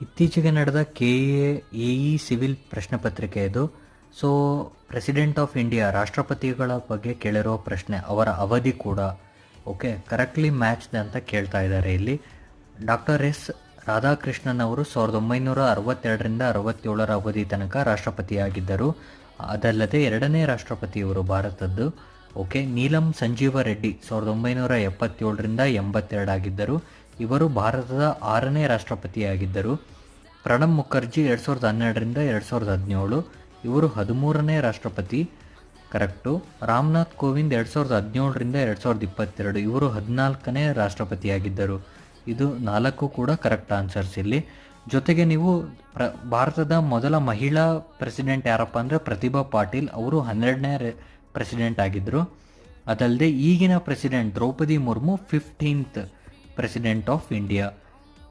ಇತ್ತೀಚೆಗೆ ನಡೆದ KA civil ಪ್ರಶ್ನೆ ಪತ್ರಿಕೆ ಇದು. ಸೊ ಪ್ರೆಸಿಡೆಂಟ್ ಆಫ್ ಇಂಡಿಯಾ ರಾಷ್ಟ್ರಪತಿಗಳ ಬಗ್ಗೆ ಕೇಳಿರೋ ಪ್ರಶ್ನೆ, ಅವರ ಅವಧಿ ಕೂಡ ಓಕೆ ಕರೆಕ್ಟ್ಲಿ ಮ್ಯಾಚ್ಡ್ ಅಂತ ಕೇಳ್ತಾ ಇದ್ದಾರೆ ಇಲ್ಲಿ. ಡಾಕ್ಟರ್ ಎಸ್ ರಾಧಾಕೃಷ್ಣನ್ ಅವರು 1962ರಿಂದ 67ರ ಅವಧಿ ತನಕ ರಾಷ್ಟ್ರಪತಿಯಾಗಿದ್ದರು. ಅದಲ್ಲದೆ ಎರಡನೇ ರಾಷ್ಟ್ರಪತಿ ಇವರು ಭಾರತದ್ದು. ಓಕೆ, ನೀಲಂ ಸಂಜೀವ ರೆಡ್ಡಿ 1977ರಿಂದ 82 ಆಗಿದ್ದರು. ಇವರು ಭಾರತದ 6ನೇ ರಾಷ್ಟ್ರಪತಿಯಾಗಿದ್ದರು. ಪ್ರಣಬ್ ಮುಖರ್ಜಿ 2012ರಿಂದ 2017, ಇವರು 13ನೇ ರಾಷ್ಟ್ರಪತಿ, ಕರೆಕ್ಟು. ರಾಮನಾಥ್ ಕೋವಿಂದ್ 2017ರಿಂದ 2022, ಇವರು 14ನೇ ರಾಷ್ಟ್ರಪತಿಯಾಗಿದ್ದರು. ಇದು 4 ಕೂಡ ಕರೆಕ್ಟ್ ಆನ್ಸರ್ಸ್ ಇಲ್ಲಿ. ಜೊತೆಗೆ ನೀವು ಭಾರತದ ಮೊದಲ ಮಹಿಳಾ ಪ್ರೆಸಿಡೆಂಟ್ ಯಾರಪ್ಪ ಅಂದರೆ ಪ್ರತಿಭಾ ಪಾಟೀಲ್, ಅವರು 12ನೇ ಪ್ರೆಸಿಡೆಂಟ್ ಆಗಿದ್ದರು. ಅದಲ್ಲದೆ ಈಗಿನ president Draupadi Murmu 15th president of India.